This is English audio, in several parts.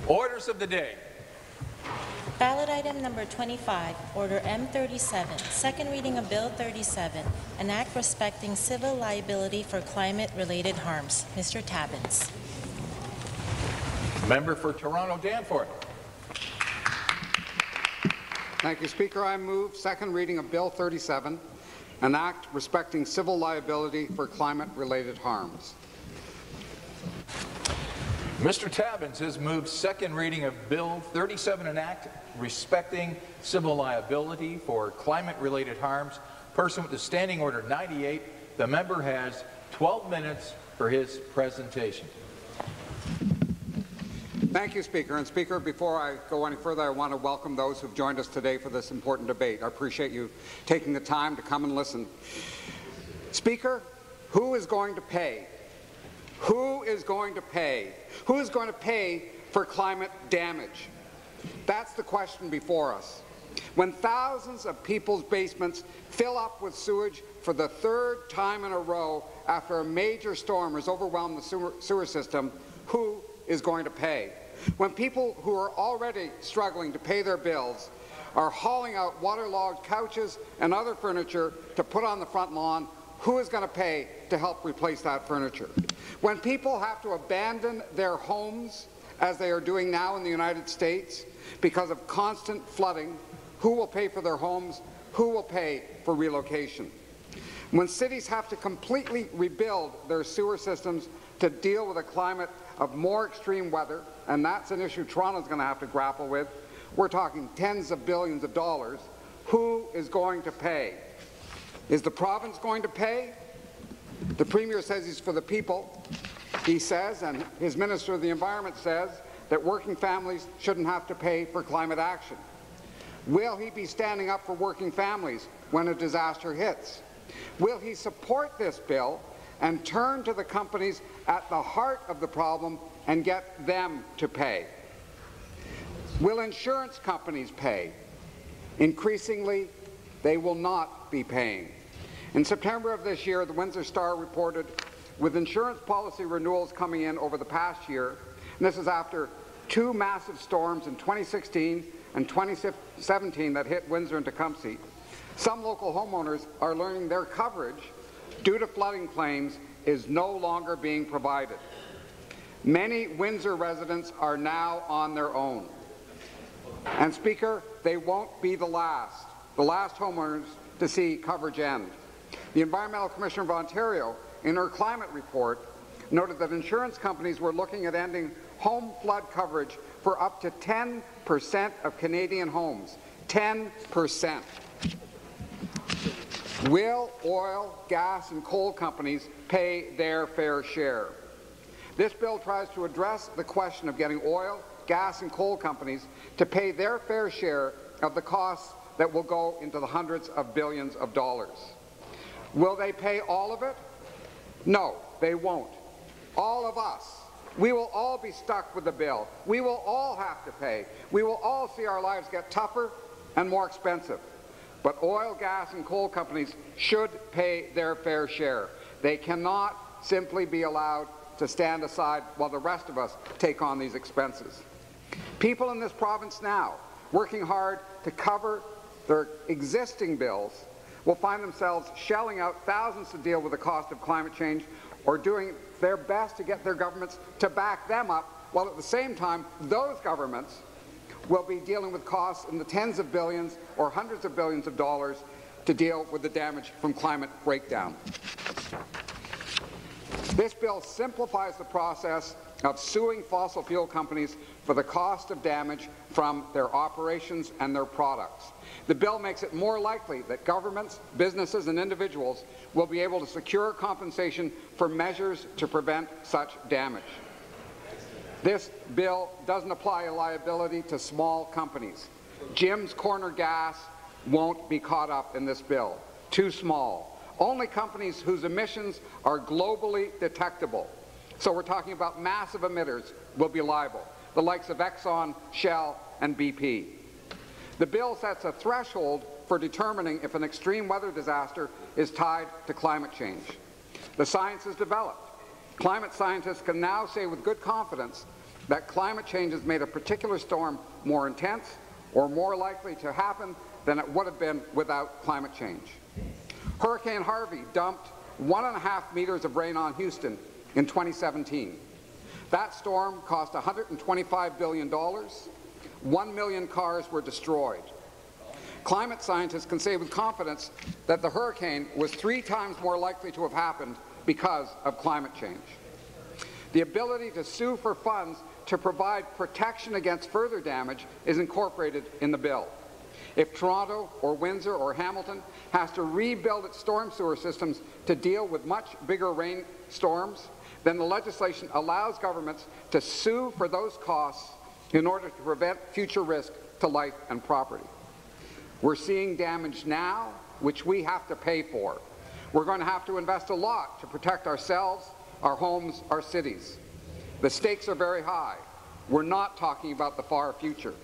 Orders of the day. Ballot item number 25, Order M37, second reading of Bill 37, an act respecting civil liability for climate-related harms. Mr. Tabuns. Member for Toronto Danforth. Thank you, Speaker. I move second reading of Bill 37, an act respecting civil liability for climate-related harms. Mr. Tabuns has moved second reading of Bill 37, an act respecting civil liability for climate-related harms. Pursuant to Standing Order 98, the member has 12 minutes for his presentation. Thank you, Speaker. And Speaker, before I go any further, I want to welcome those who've joined us today for this important debate. I appreciate you taking the time to come and listen. Speaker, who is going to pay? Who is going to pay? Who is going to pay for climate damage? That's the question before us. When thousands of people's basements fill up with sewage for the third time in a row after a major storm has overwhelmed the sewer system, who is going to pay? When people who are already struggling to pay their bills are hauling out waterlogged couches and other furniture to put on the front lawn, who is going to pay to help replace that furniture? When people have to abandon their homes, as they are doing now in the United States, because of constant flooding, who will pay for their homes? Who will pay for relocation? When cities have to completely rebuild their sewer systems to deal with a climate of more extreme weather, and that's an issue Toronto's going to have to grapple with, we're talking tens of billions of dollars, who is going to pay? Is the province going to pay? The Premier says he's for the people. He says, and his Minister of the Environment says, that working families shouldn't have to pay for climate action. Will he be standing up for working families when a disaster hits? Will he support this bill and turn to the companies at the heart of the problem and get them to pay? Will insurance companies pay? Increasingly, they will not be paying. In September of this year, the Windsor Star reported, with insurance policy renewals coming in over the past year, and this is after two massive storms in 2016 and 2017 that hit Windsor and Tecumseh, some local homeowners are learning their coverage due to flooding claims is no longer being provided. Many Windsor residents are now on their own. And Speaker, they won't be the last homeowners to see coverage end. The Environmental Commissioner of Ontario, in her climate report, noted that insurance companies were looking at ending home flood coverage for up to 10% of Canadian homes. 10%. Will oil, gas and coal companies pay their fair share? This bill tries to address the question of getting oil, gas and coal companies to pay their fair share of the costs that will go into the hundreds of billions of dollars. Will they pay all of it? No, they won't. All of us. We will all be stuck with the bill. We will all have to pay. We will all see our lives get tougher and more expensive. But oil, gas and coal companies should pay their fair share. They cannot simply be allowed to stand aside while the rest of us take on these expenses. People in this province now, working hard to cover their existing bills, will find themselves shelling out thousands to deal with the cost of climate change or doing their best to get their governments to back them up, while at the same time those governments will be dealing with costs in the tens of billions or hundreds of billions of dollars to deal with the damage from climate breakdown. This bill simplifies the process of suing fossil fuel companies for the cost of damage from their operations and their products. The bill makes it more likely that governments, businesses and individuals will be able to secure compensation for measures to prevent such damage. This bill doesn't apply a liability to small companies. Jim's Corner Gas won't be caught up in this bill. Too small. Only companies whose emissions are globally detectable. So we're talking about massive emitters will be liable, the likes of Exxon, Shell, and BP. The bill sets a threshold for determining if an extreme weather disaster is tied to climate change. The science is developed. Climate scientists can now say with good confidence that climate change has made a particular storm more intense or more likely to happen than it would have been without climate change. Hurricane Harvey dumped 1.5 meters of rain on Houston in 2017. That storm cost $125 billion. 1 million cars were destroyed. Climate scientists can say with confidence that the hurricane was 3 times more likely to have happened because of climate change. The ability to sue for funds to provide protection against further damage is incorporated in the bill. If Toronto or Windsor or Hamilton has to rebuild its storm sewer systems to deal with much bigger rainstorms, then the legislation allows governments to sue for those costs in order to prevent future risk to life and property. We're seeing damage now, which we have to pay for. We're going to have to invest a lot to protect ourselves, our homes, our cities. The stakes are very high. We're not talking about the far future.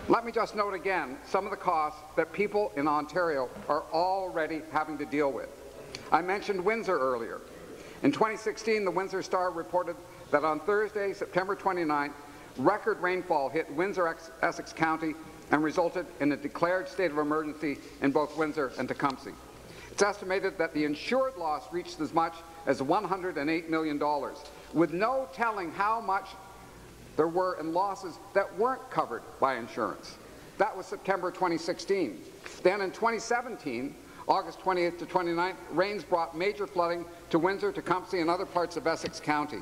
Let me just note again some of the costs that people in Ontario are already having to deal with. I mentioned Windsor earlier. In 2016, the Windsor Star reported that on Thursday, September 29th, record rainfall hit Windsor, Essex County and resulted in a declared state of emergency in both Windsor and Tecumseh. It's estimated that the insured loss reached as much as $108 million, with no telling how much there were in losses that weren't covered by insurance. That was September 2016. Then in 2017, August 28th to 29th, rains brought major flooding to Windsor, Tecumseh, and other parts of Essex County.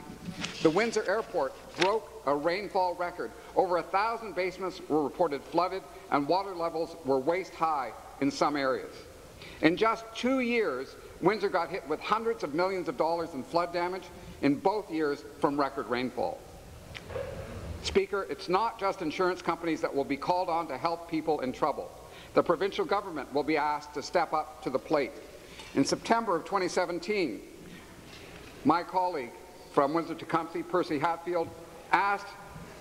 The Windsor Airport broke a rainfall record. Over 1,000 basements were reported flooded, and water levels were waist-high in some areas. In just 2 years, Windsor got hit with hundreds of millions of dollars in flood damage in both years from record rainfall. Speaker, it's not just insurance companies that will be called on to help people in trouble. The provincial government will be asked to step up to the plate. In September of 2017, my colleague from Windsor-Tecumseh, Percy Hatfield, asked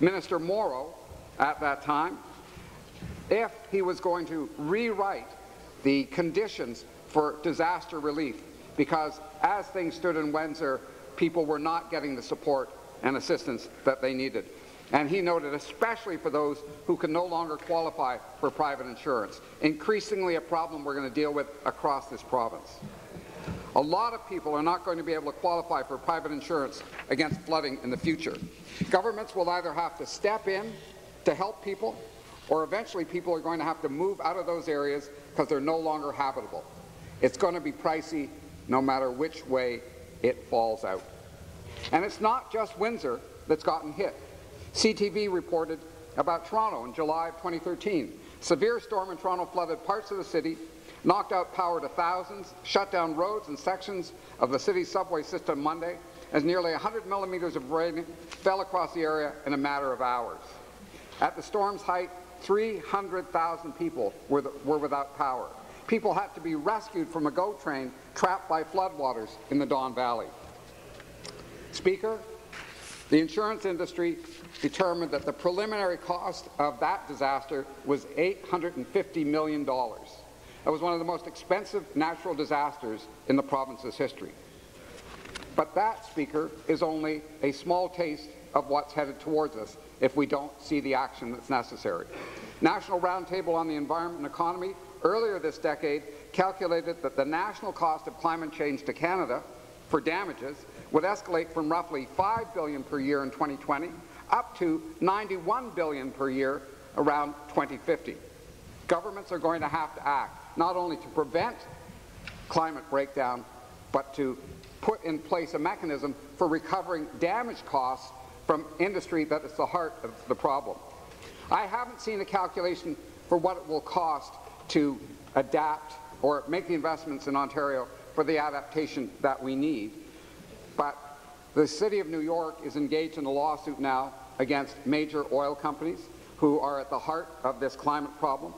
Minister Morrow at that time if he was going to rewrite the conditions for disaster relief, because as things stood in Windsor, people were not getting the support and assistance that they needed. And he noted, especially for those who can no longer qualify for private insurance, increasingly a problem we're going to deal with across this province. A lot of people are not going to be able to qualify for private insurance against flooding in the future. Governments will either have to step in to help people, or eventually people are going to have to move out of those areas because they're no longer habitable. It's going to be pricey no matter which way it falls out. And it's not just Windsor that's gotten hit. CTV reported about Toronto in July of 2013. Severe storm in Toronto flooded parts of the city, knocked out power to thousands, shut down roads and sections of the city's subway system Monday, as nearly 100 millimeters of rain fell across the area in a matter of hours. At the storm's height, 300,000 people were without power. People had to be rescued from a GO train trapped by floodwaters in the Don Valley. Speaker, the insurance industry determined that the preliminary cost of that disaster was $850 million. That was one of the most expensive natural disasters in the province's history. But that, Speaker, is only a small taste of what's headed towards us if we don't see the action that's necessary. National Roundtable on the Environment and Economy earlier this decade calculated that the national cost of climate change to Canada for damages would escalate from roughly $5 billion per year in 2020 up to $91 billion per year around 2050. Governments are going to have to act, not only to prevent climate breakdown, but to put in place a mechanism for recovering damage costs from industry that is the heart of the problem. I haven't seen a calculation for what it will cost to adapt or make the investments in Ontario for the adaptation that we need, but the City of New York is engaged in a lawsuit now against major oil companies who are at the heart of this climate problem.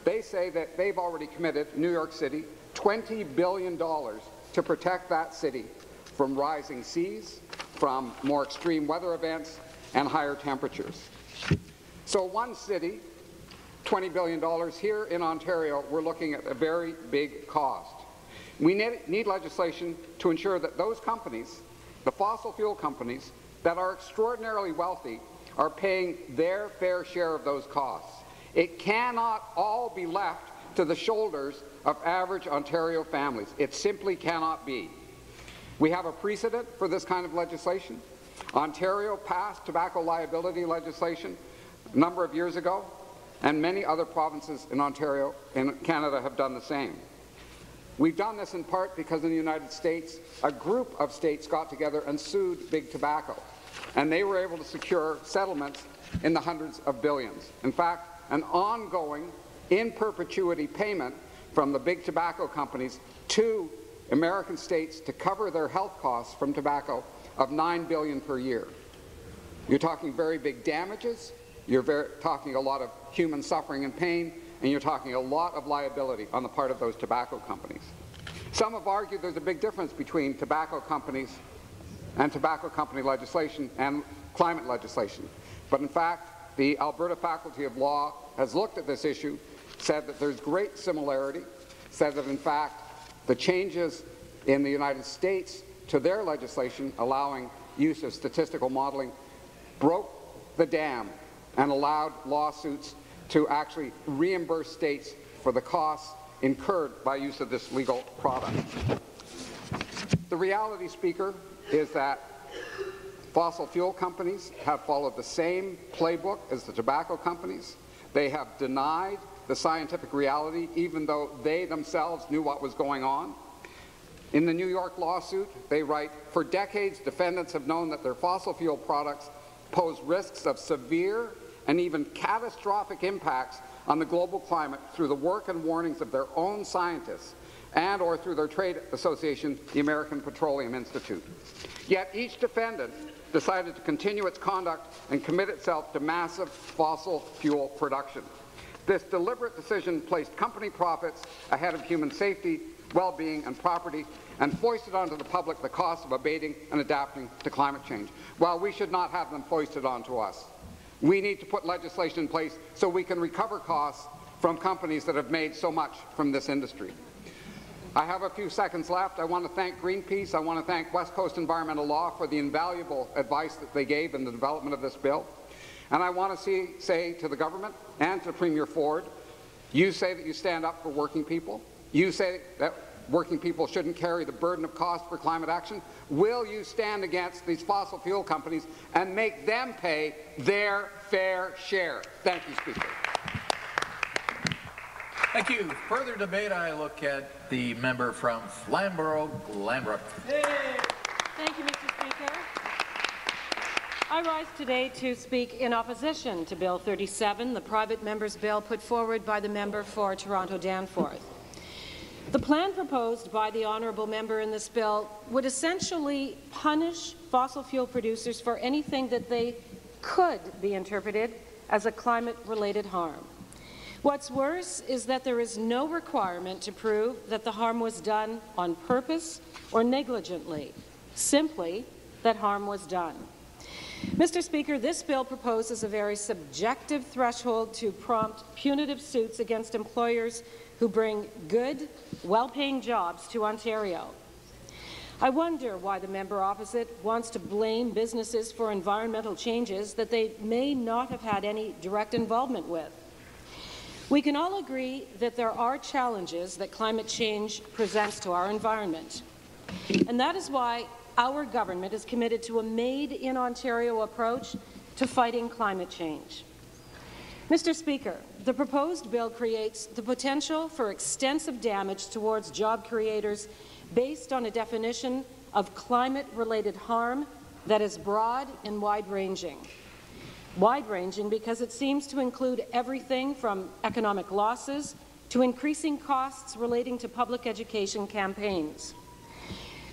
They say that they've already committed, New York City, $20 billion to protect that city from rising seas, from more extreme weather events, and higher temperatures. So one city, $20 billion. Here in Ontario, we're looking at a very big cost. We need legislation to ensure that those companies, the fossil fuel companies, that are extraordinarily wealthy are paying their fair share of those costs. It cannot all be left to the shoulders of average Ontario families. It simply cannot be. We have a precedent for this kind of legislation. Ontario passed tobacco liability legislation a number of years ago, and many other provinces in Ontario and Canada have done the same. We've done this in part because in the United States, a group of states got together and sued Big Tobacco, and they were able to secure settlements in the hundreds of billions. In fact, an ongoing, in perpetuity payment from the Big Tobacco companies to American states to cover their health costs from tobacco of $9 billion per year. You're talking very big damages, you're talking a lot of human suffering and pain, and you're talking a lot of liability on the part of those tobacco companies. Some have argued there's a big difference between tobacco companies and tobacco company legislation and climate legislation. But in fact, the Alberta Faculty of Law has looked at this issue, said that there's great similarity, said that in fact the changes in the United States to their legislation allowing use of statistical modeling broke the dam and allowed lawsuits to actually reimburse states for the costs incurred by use of this legal product. The reality, Speaker, is that fossil fuel companies have followed the same playbook as the tobacco companies. They have denied the scientific reality, even though they themselves knew what was going on. In the New York lawsuit, they write, "For decades, defendants have known that their fossil fuel products pose risks of severe and even catastrophic impacts on the global climate through the work and warnings of their own scientists and or through their trade association, the American Petroleum Institute. Yet each defendant decided to continue its conduct and commit itself to massive fossil fuel production. This deliberate decision placed company profits ahead of human safety, well-being and property, and foisted onto the public the cost of abating and adapting to climate change. While we should not have them foisted onto us, we need to put legislation in place so we can recover costs from companies that have made so much from this industry." I have a few seconds left. I want to thank Greenpeace. I want to thank West Coast Environmental Law for the invaluable advice that they gave in the development of this bill. And I want to say to the government and to Premier Ford, you say that you stand up for working people. You say that working people shouldn't carry the burden of cost for climate action. Will you stand against these fossil fuel companies and make them pay their fair share? Thank you, Speaker. Thank you. Further debate, I look at the member from Flamborough-Glanbrook. Thank you, Mr. Speaker. I rise today to speak in opposition to Bill 37, the private member's bill put forward by the member for Toronto Danforth. The plan proposed by the honourable member in this bill would essentially punish fossil fuel producers for anything that they could be interpreted as a climate-related harm. What's worse is that there is no requirement to prove that the harm was done on purpose or negligently, simply that harm was done. Mr. Speaker, this bill proposes a very subjective threshold to prompt punitive suits against employers who bring good, well-paying jobs to Ontario. I wonder why the member opposite wants to blame businesses for environmental changes that they may not have had any direct involvement with. We can all agree that there are challenges that climate change presents to our environment, and that is why our government is committed to a made-in-Ontario approach to fighting climate change. Mr. Speaker, the proposed bill creates the potential for extensive damage towards job creators based on a definition of climate-related harm that is broad and wide-ranging. Wide-ranging because it seems to include everything from economic losses to increasing costs relating to public education campaigns.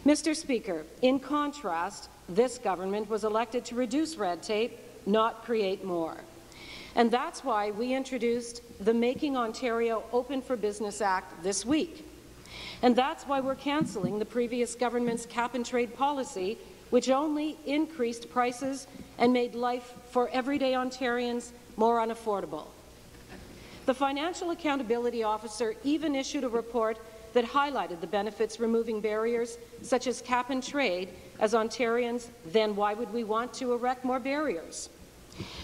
Mr. Speaker, in contrast, this government was elected to reduce red tape, not create more. And that's why we introduced the Making Ontario Open for Business Act this week. And that's why we're cancelling the previous government's cap-and-trade policy, which only increased prices and made life for everyday Ontarians more unaffordable. The Financial Accountability Officer even issued a report that highlighted the benefits removing barriers such as cap and trade. As Ontarians, then why would we want to erect more barriers?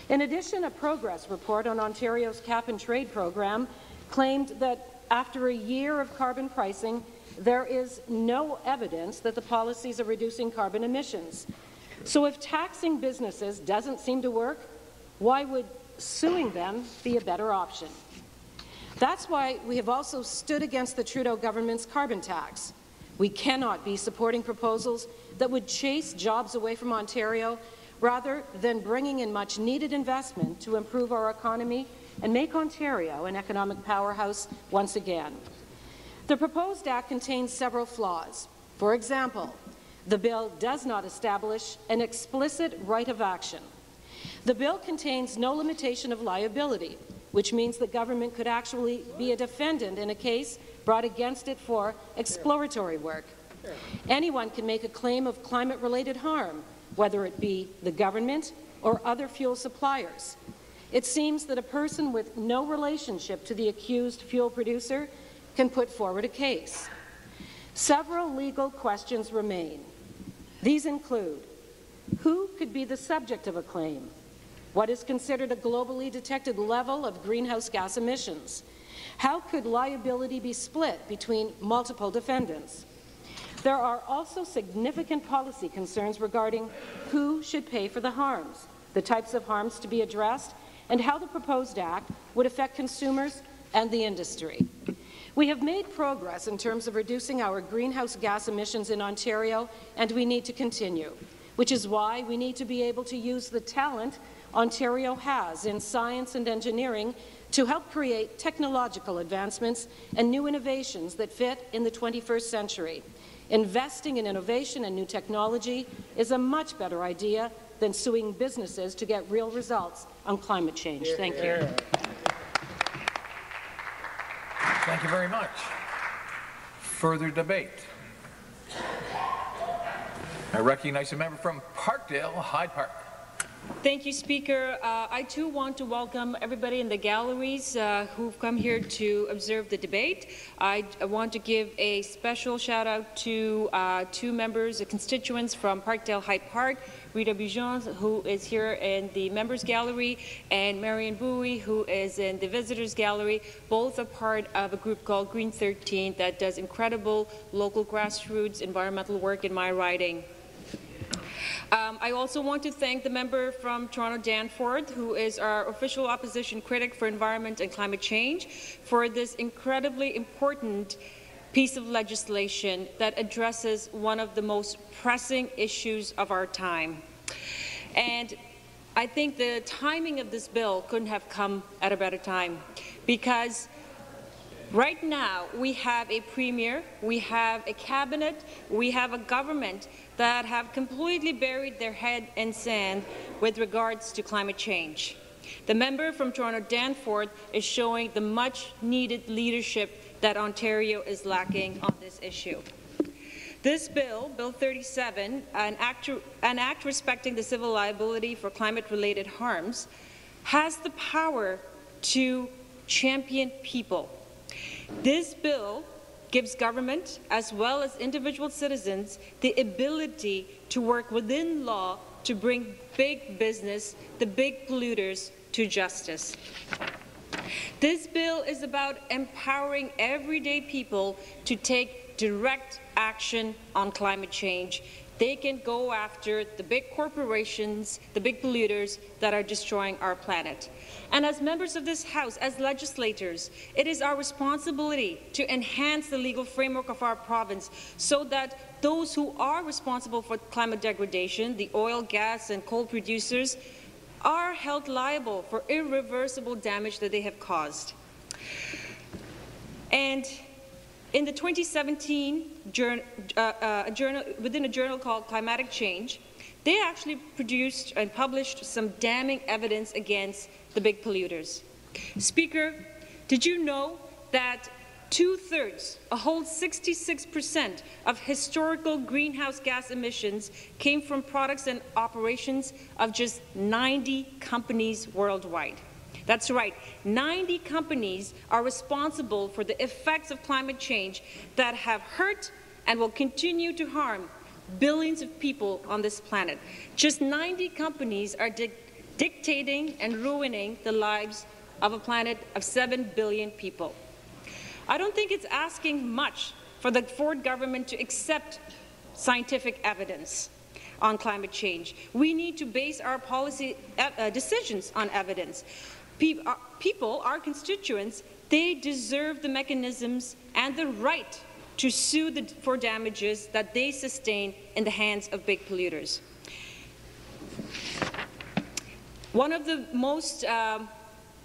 In addition, a progress report on Ontario's cap and trade program claimed that after a year of carbon pricing, there is no evidence that the policies are reducing carbon emissions. So if taxing businesses doesn't seem to work, why would suing them be a better option? That's why we have also stood against the Trudeau government's carbon tax. We cannot be supporting proposals that would chase jobs away from Ontario rather than bringing in much-needed investment to improve our economy and make Ontario an economic powerhouse once again. The proposed act contains several flaws. For example, the bill does not establish an explicit right of action. The bill contains no limitation of liability, which means the government could actually be a defendant in a case brought against it for exploratory work. Anyone can make a claim of climate-related harm, whether it be the government or other fuel suppliers. It seems that a person with no relationship to the accused fuel producer can put forward a case. Several legal questions remain. These include: who could be the subject of a claim? What is considered a globally detected level of greenhouse gas emissions? How could liability be split between multiple defendants? There are also significant policy concerns regarding who should pay for the harms, the types of harms to be addressed, and how the proposed act would affect consumers and the industry. We have made progress in terms of reducing our greenhouse gas emissions in Ontario, and we need to continue, which is why we need to be able to use the talent Ontario has in science and engineering to help create technological advancements and new innovations that fit in the 21st century. Investing in innovation and new technology is a much better idea than suing businesses to get real results on climate change. Thank you. Thank you very much. Further debate. I recognize a member from Parkdale, Hyde Park. Thank you, Speaker. I too want to welcome everybody in the galleries who've come here to observe the debate. I want to give a special shout out to two members, constituents from Parkdale Hyde Park, Rita Bujon, who is here in the members gallery, and Marion Bowie, who is in the visitors gallery. Both are part of a group called Green 13 that does incredible local grassroots environmental work in my riding. I also want to thank the member from Toronto Danforth, who is our official opposition critic for environment and climate change, for this incredibly important piece of legislation that addresses one of the most pressing issues of our time. And I think the timing of this bill couldn't have come at a better time, because right now we have a premier, we have a cabinet, we have a government that have completely buried their head in sand with regards to climate change. The member from Toronto Danforth is showing the much-needed leadership that Ontario is lacking on this issue. This bill, Bill 37, an act respecting the civil liability for climate-related harms, has the power to champion people. This bill gives government, as well as individual citizens, the ability to work within law to bring big business, the big polluters, to justice. This bill is about empowering everyday people to take direct action on climate change. They can go after the big corporations, the big polluters that are destroying our planet. And as members of this House, as legislators, it is our responsibility to enhance the legal framework of our province so that those who are responsible for climate degradation, the oil, gas and coal producers, are held liable for irreversible damage that they have caused. And in the 2017 within a journal called Climatic Change, they actually produced and published some damning evidence against the big polluters. Speaker, did you know that 2/3, a whole 66% of historical greenhouse gas emissions came from products and operations of just 90 companies worldwide? That's right. 90 companies are responsible for the effects of climate change that have hurt and will continue to harm billions of people on this planet. Just 90 companies are dictating and ruining the lives of a planet of 7 billion people. I don't think it's asking much for the Ford government to accept scientific evidence on climate change. We need to base our policy decisions on evidence. People, our constituents, they deserve the mechanisms and the right to sue for damages that they sustain in the hands of big polluters. One of the most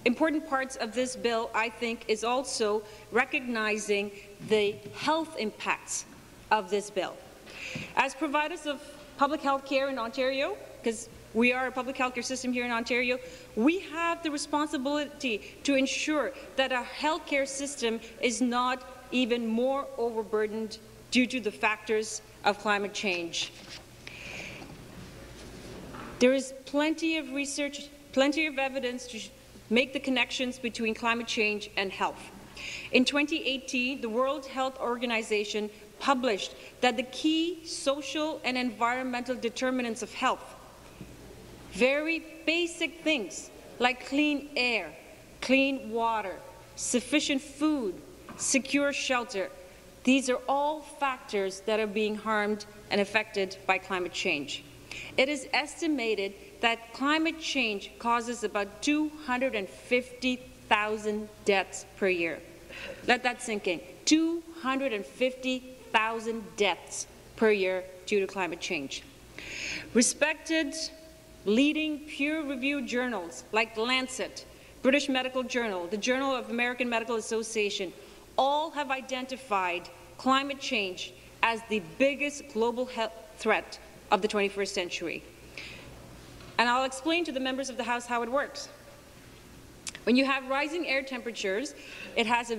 important parts of this bill, I think, is also recognizing the health impacts of this bill. As providers of public health care in Ontario, because we are a public health care system here in Ontario, we have the responsibility to ensure that our health care system is not even more overburdened due to the factors of climate change. There is plenty of research, plenty of evidence to make the connections between climate change and health. In 2018, the World Health Organization published that the key social and environmental determinants of health, very basic things like clean air, clean water, sufficient food, secure shelter, these are all factors that are being harmed and affected by climate change. It is estimated that climate change causes about 250,000 deaths per year. Let that sink in. 250,000 deaths per year due to climate change. Respected leading peer-reviewed journals like Lancet, British Medical Journal, the Journal of American Medical Association, all have identified climate change as the biggest global health threat of the 21st century. And I'll explain to the members of the House how it works. When you have rising air temperatures, it has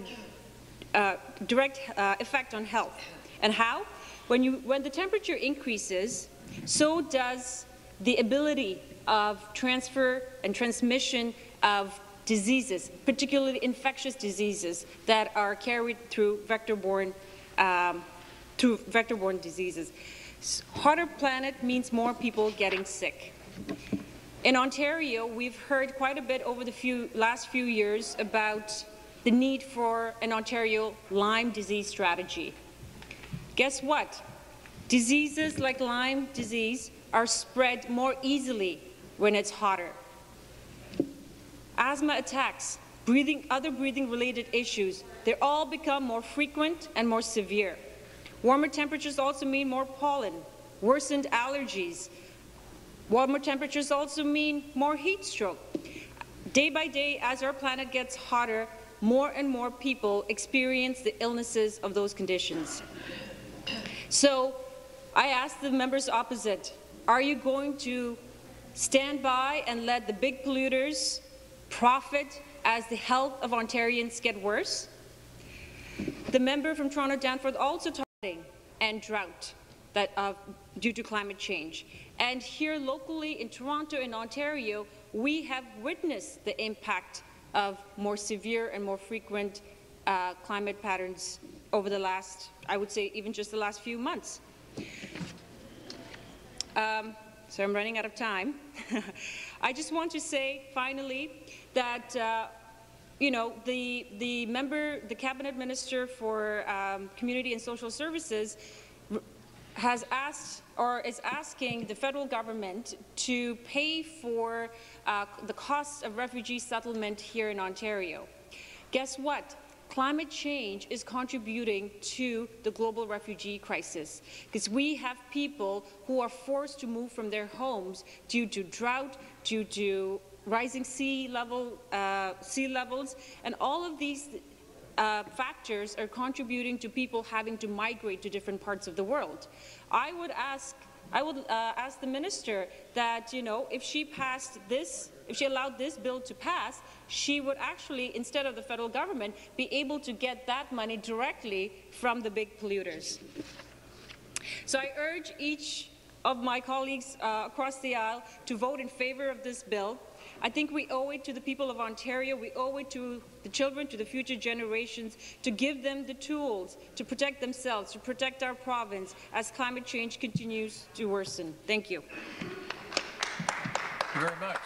a direct effect on health. And how? When the temperature increases, so does the ability of transfer and transmission of diseases, particularly infectious diseases that are carried through vector-borne diseases. Hotter planet means more people getting sick. In Ontario, we've heard quite a bit over the last few years about the need for an Ontario Lyme disease strategy. Guess what? Diseases like Lyme disease are spread more easily when it's hotter. Asthma attacks, other breathing-related issues, they all become more frequent and more severe. Warmer temperatures also mean more pollen, worsened allergies. Warmer temperatures also mean more heat stroke. Day by day, as our planet gets hotter, more and more people experience the illnesses of those conditions. So I ask the members opposite, are you going to stand by and let the big polluters profit as the health of Ontarians get worse? The member from Toronto Danforth also talking and drought due to climate change. And here locally in Toronto and Ontario, we have witnessed the impact of more severe and more frequent climate patterns over the last, I would say, even just the last few months. So I'm running out of time. I just want to say, finally, that the Cabinet Minister for Community and Social Services has asked or is asking the federal government to pay for the costs of refugee settlement here in Ontario. Guess what? Climate change is contributing to the global refugee crisis because we have people who are forced to move from their homes due to drought, due to rising sea levels, and all of these factors are contributing to people having to migrate to different parts of the world. I would ask the minister that, if she allowed this bill to pass, she would actually, instead of the federal government, be able to get that money directly from the big polluters. So I urge each of my colleagues across the aisle to vote in favour of this bill. I think we owe it to the people of Ontario, we owe it to the children, to the future generations, to give them the tools to protect themselves, to protect our province as climate change continues to worsen. Thank you. Thank you very much.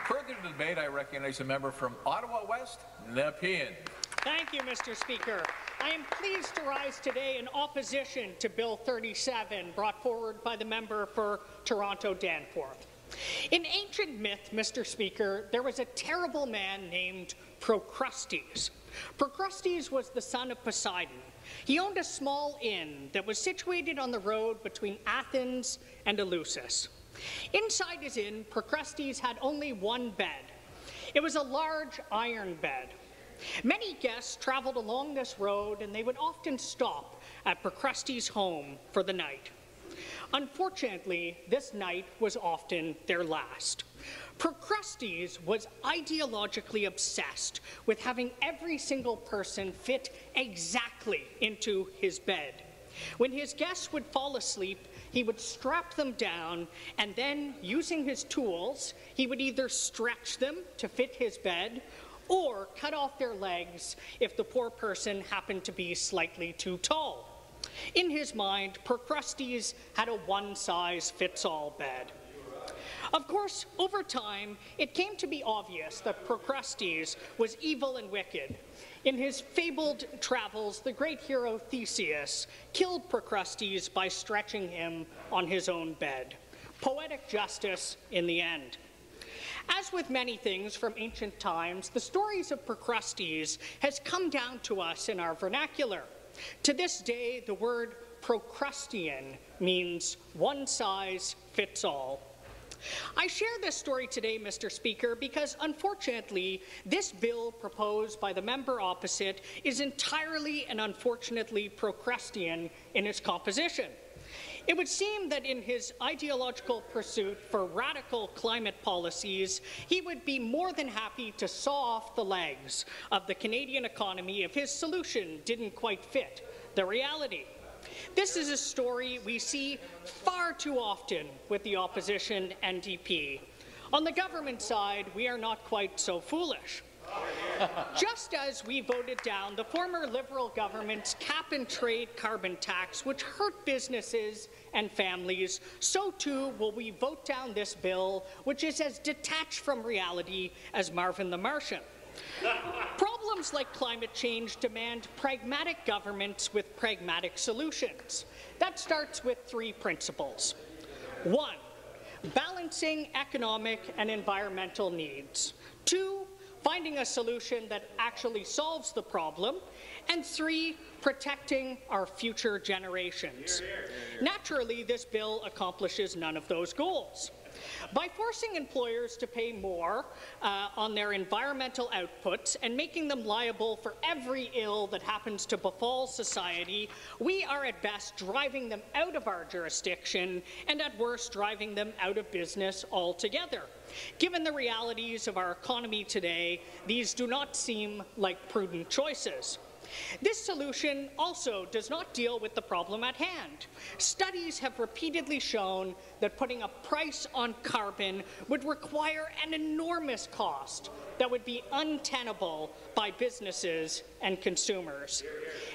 Further to the debate, I recognize a member from Ottawa West, Nepean. Thank you, Mr. Speaker. I am pleased to rise today in opposition to Bill 37, brought forward by the member for Toronto Danforth. In ancient myth, Mr. Speaker, there was a terrible man named Procrustes. Procrustes was the son of Poseidon. He owned a small inn that was situated on the road between Athens and Eleusis. Inside his inn, Procrustes had only one bed. It was a large iron bed. Many guests traveled along this road, and they would often stop at Procrustes' home for the night. Unfortunately, this night was often their last. Procrustes was ideologically obsessed with having every single person fit exactly into his bed. When his guests would fall asleep, he would strap them down, and then, using his tools, he would either stretch them to fit his bed or cut off their legs if the poor person happened to be slightly too tall. In his mind, Procrustes had a one-size-fits-all bed. Of course, over time, it came to be obvious that Procrustes was evil and wicked. In his fabled travels, the great hero Theseus killed Procrustes by stretching him on his own bed. Poetic justice in the end. As with many things from ancient times, the stories of Procrustes has come down to us in our vernacular. To this day, the word Procrustean means one size fits all. I share this story today, Mr. Speaker, because unfortunately, this bill proposed by the member opposite is entirely and unfortunately Procrustean in its composition. It would seem that in his ideological pursuit for radical climate policies, he would be more than happy to saw off the legs of the Canadian economy if his solution didn't quite fit the reality. This is a story we see far too often with the opposition NDP. On the government side, we are not quite so foolish. Just as we voted down the former Liberal government's cap-and-trade carbon tax, which hurt businesses and families, so too will we vote down this bill, which is as detached from reality as Marvin the Martian. Problems like climate change demand pragmatic governments with pragmatic solutions. That starts with three principles. 1. Balancing economic and environmental needs. 2. Finding a solution that actually solves the problem, and 3, protecting our future generations. Naturally, this bill accomplishes none of those goals. By forcing employers to pay more on their environmental outputs and making them liable for every ill that happens to befall society, we are at best driving them out of our jurisdiction and at worst driving them out of business altogether. Given the realities of our economy today, these do not seem like prudent choices. This solution also does not deal with the problem at hand. Studies have repeatedly shown that putting a price on carbon would require an enormous cost that would be untenable by businesses and consumers.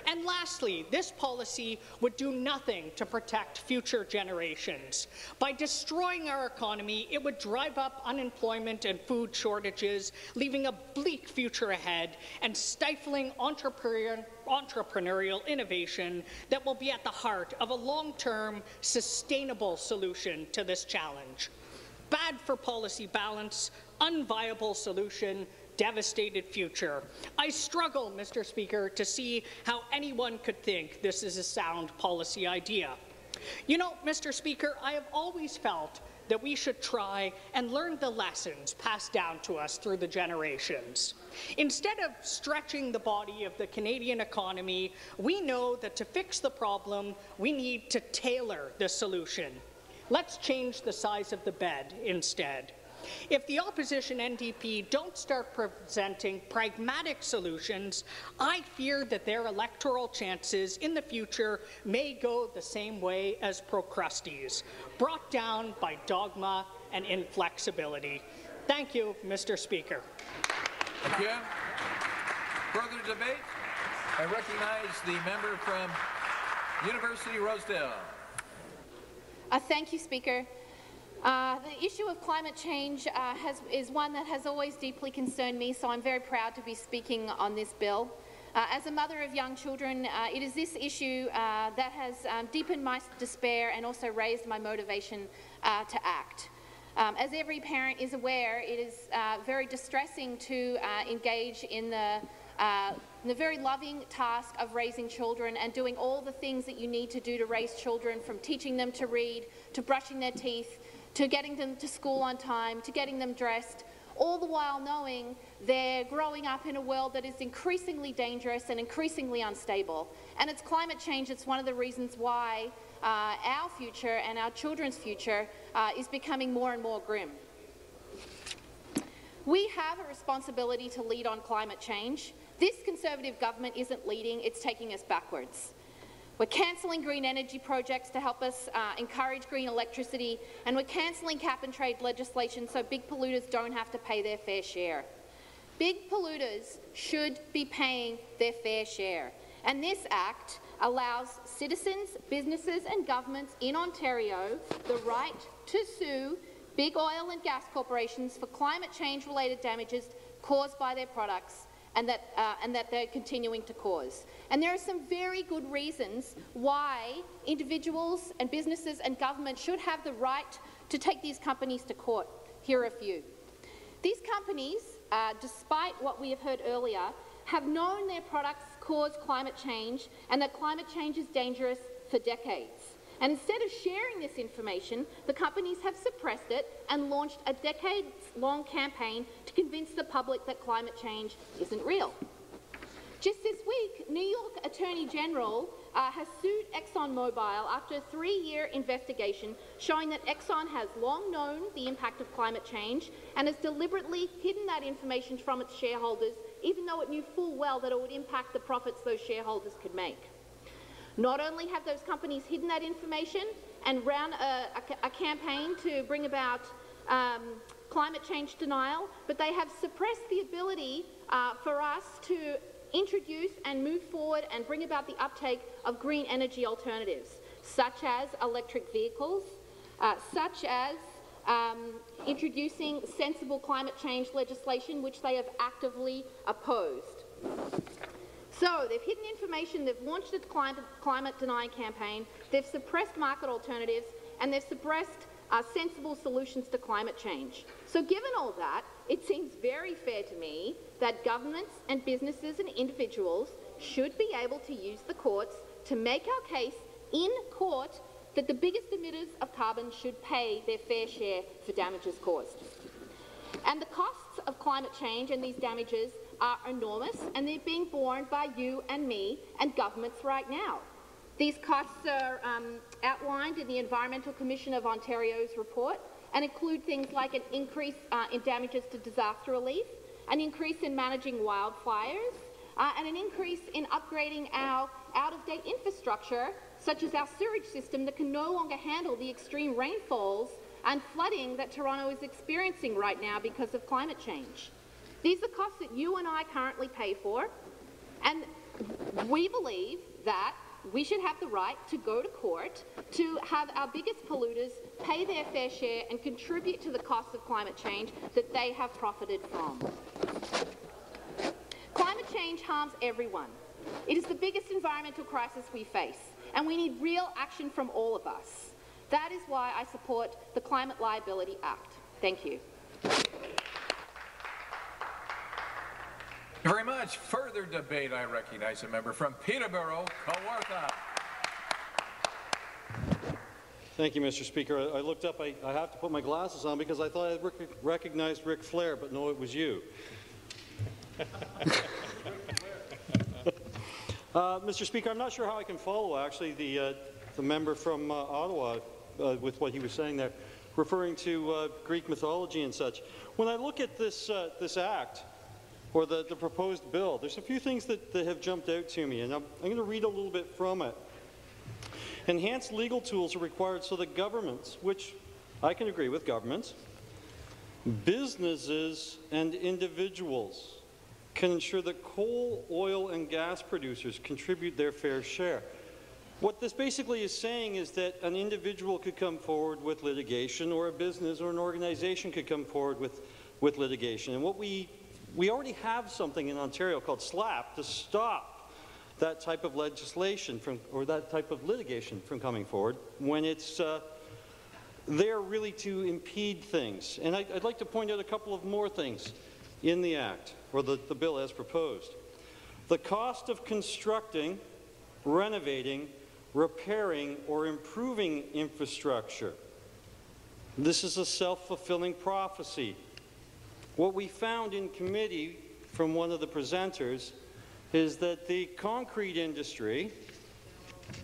And lastly, this policy would do nothing to protect future generations. By destroying our economy, it would drive up unemployment and food shortages, leaving a bleak future ahead and stifling entrepreneurial innovation that will be at the heart of a long-term, sustainable solution to this challenge. Bad for policy balance, unviable solution, devastated future. I struggle, Mr. Speaker, to see how anyone could think this is a sound policy idea. You know, Mr. Speaker, I have always felt that we should try and learn the lessons passed down to us through the generations. Instead of stretching the body of the Canadian economy, we know that to fix the problem, we need to tailor the solution. Let's change the size of the bed instead. If the opposition NDP don't start presenting pragmatic solutions, I fear that their electoral chances in the future may go the same way as Procrustes, brought down by dogma and inflexibility. Thank you, Mr. Speaker. Thank you. Further debate? I recognize the member from University Rosedale. Thank you, Speaker. The issue of climate change is one that has always deeply concerned me, so I'm very proud to be speaking on this bill. As a mother of young children, it is this issue that has deepened my despair and also raised my motivation to act. As every parent is aware, it is very distressing to engage in the very loving task of raising children and doing all the things that you need to do to raise children, from teaching them to read, to brushing their teeth, to getting them to school on time, to getting them dressed, all the while knowing they're growing up in a world that is increasingly dangerous and increasingly unstable. And it's climate change that's one of the reasons why our future and our children's future is becoming more and more grim. We have a responsibility to lead on climate change. This Conservative government isn't leading, it's taking us backwards. We're cancelling green energy projects to help us encourage green electricity, and we're cancelling cap-and-trade legislation so big polluters don't have to pay their fair share. Big polluters should be paying their fair share, and this Act allows citizens, businesses and governments in Ontario the right to sue big oil and gas corporations for climate change-related damages caused by their products and that they're continuing to cause. And there are some very good reasons why individuals and businesses and government should have the right to take these companies to court. Here are a few. These companies, despite what we have heard earlier, have known their products cause climate change and that climate change is dangerous for decades. And instead of sharing this information, the companies have suppressed it and launched a decades-long campaign to convince the public that climate change isn't real. Just this week, New York Attorney General has sued ExxonMobil after a 3-year investigation showing that Exxon has long known the impact of climate change and has deliberately hidden that information from its shareholders, even though it knew full well that it would impact the profits those shareholders could make. Not only have those companies hidden that information and ran a campaign to bring about climate change denial, but they have suppressed the ability for us to introduce and move forward and bring about the uptake of green energy alternatives, such as electric vehicles, such as introducing sensible climate change legislation, which they have actively opposed. So they've hidden information, they've launched a climate denying campaign, they've suppressed market alternatives, and they've suppressed sensible solutions to climate change. So given all that, it seems very fair to me that governments and businesses and individuals should be able to use the courts to make our case in court that the biggest emitters of carbon should pay their fair share for damages caused. And the costs of climate change and these damages are enormous, and they're being borne by you and me and governments right now. These costs are outlined in the Environmental Commission of Ontario's report and include things like an increase in damages to disaster relief, an increase in managing wildfires, and an increase in upgrading our out-of-date infrastructure, such as our sewage system that can no longer handle the extreme rainfalls and flooding that Toronto is experiencing right now because of climate change. These are costs that you and I currently pay for, and we believe that we should have the right to go to court to have our biggest polluters pay their fair share and contribute to the costs of climate change that they have profited from. Climate change harms everyone. It is the biggest environmental crisis we face, and we need real action from all of us. That is why I support the Climate Liability Act. Thank you. Thank you very much. Further debate, I recognize a member from Peterborough, Kawartha. Thank you, Mr. Speaker. I looked up. I have to put my glasses on because I thought I recognized Ric Flair, but no, it was you. Mr. Speaker, I'm not sure how I can follow, actually, the member from Ottawa with what he was saying there, referring to Greek mythology and such. When I look at this Act, or the proposed bill, there's a few things that have jumped out to me, and I'm going to read a little bit from it. Enhanced legal tools are required so that governments, which I can agree with governments, businesses and individuals can ensure that coal, oil, and gas producers contribute their fair share. What this basically is saying is that an individual could come forward with litigation, or a business or an organization could come forward with litigation. And what we already have something in Ontario called SLAP to stop that type of legislation or that type of litigation from coming forward when it's there really to impede things. And I'd like to point out a couple of more things in the Act, or the bill as proposed. The cost of constructing, renovating, repairing, or improving infrastructure. This is a self-fulfilling prophecy. What we found in committee from one of the presenters is that the concrete industry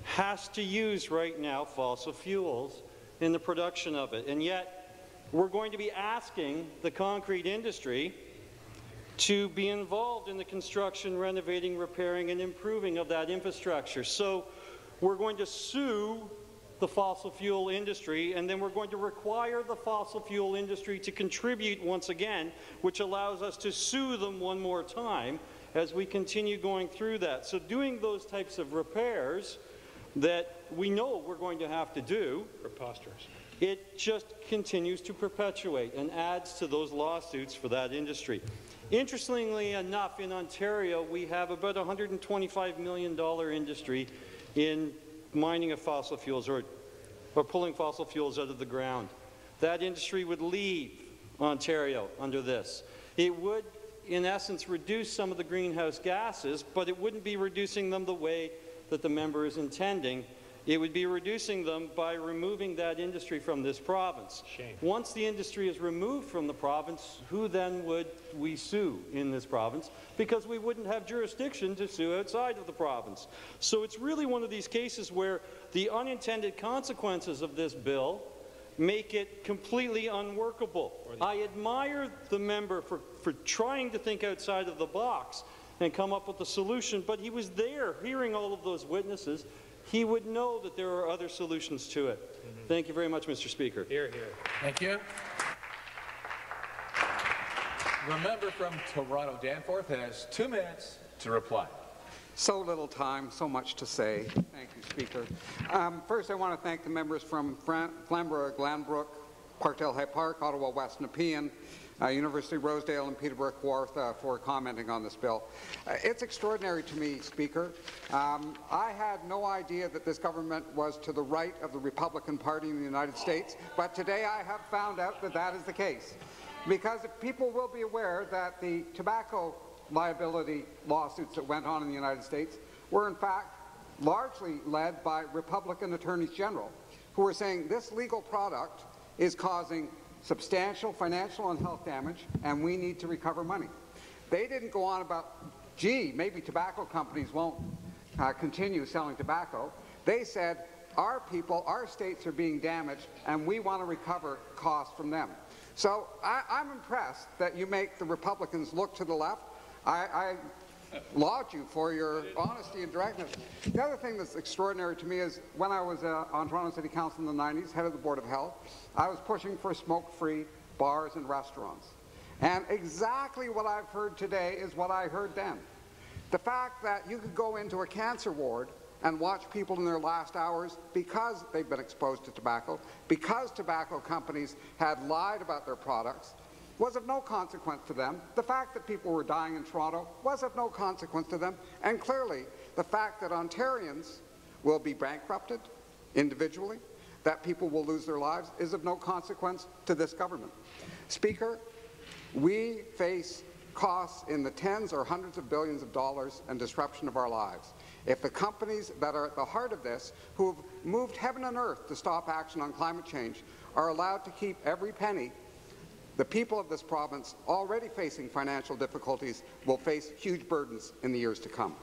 has to use right now fossil fuels in the production of it, and yet we're going to be asking the concrete industry to be involved in the construction, renovating, repairing, and improving of that infrastructure. So we're going to sue the fossil fuel industry, and then we're going to require the fossil fuel industry to contribute once again, which allows us to sue them one more time as we continue going through that. So doing those types of repairs that we know we're going to have to do, preposterous. It just continues to perpetuate and adds to those lawsuits for that industry. Interestingly enough, in Ontario, we have about a $125 million industry in mining of fossil fuels, or pulling fossil fuels out of the ground. That industry would leave Ontario under this. It would, in essence, reduce some of the greenhouse gases, but it wouldn't be reducing them the way that the member is intending. It would be reducing them by removing that industry from this province. Shame. Once the industry is removed from the province, who then would we sue in this province? Because we wouldn't have jurisdiction to sue outside of the province. So it's really one of these cases where the unintended consequences of this bill make it completely unworkable. I admire the member for trying to think outside of the box and come up with a solution, but he was there hearing all of those witnesses. He would know that there are other solutions to it. Thank you very much, Mr. Speaker. Hear, hear. Thank you. The member from Toronto Danforth has 2 minutes to reply. So little time, so much to say. Thank you, Speaker. First, I want to thank the members from Flamborough, Glanbrook, Parkdale High Park, Ottawa West Nepean, University Rosedale and Peterborough Kawartha for commenting on this bill. It's extraordinary to me, Speaker. I had no idea that this government was to the right of the Republican Party in the United States, but today I have found out that that is the case. Because people will be aware that the tobacco liability lawsuits that went on in the United States were in fact largely led by Republican attorneys general who were saying this legal product is causing substantial financial and health damage, and we need to recover money. They didn't go on about, gee, maybe tobacco companies won't continue selling tobacco. They said, our people, our states are being damaged, and we want to recover costs from them. So I'm impressed that you make the Republicans look to the left. I laud you for your honesty and directness. The other thing that's extraordinary to me is when I was on Toronto City Council in the 90s, head of the Board of Health, I was pushing for smoke-free bars and restaurants. And exactly what I've heard today is what I heard then. The fact that you could go into a cancer ward and watch people in their last hours because they've been exposed to tobacco, because tobacco companies had lied about their products, was of no consequence to them. The fact that people were dying in Toronto was of no consequence to them. And clearly, the fact that Ontarians will be bankrupted individually, that people will lose their lives, is of no consequence to this government. Speaker, we face costs in the tens or hundreds of billions of dollars and disruption of our lives. If the companies that are at the heart of this, who have moved heaven and earth to stop action on climate change, are allowed to keep every penny, the people of this province, already facing financial difficulties, will face huge burdens in the years to come.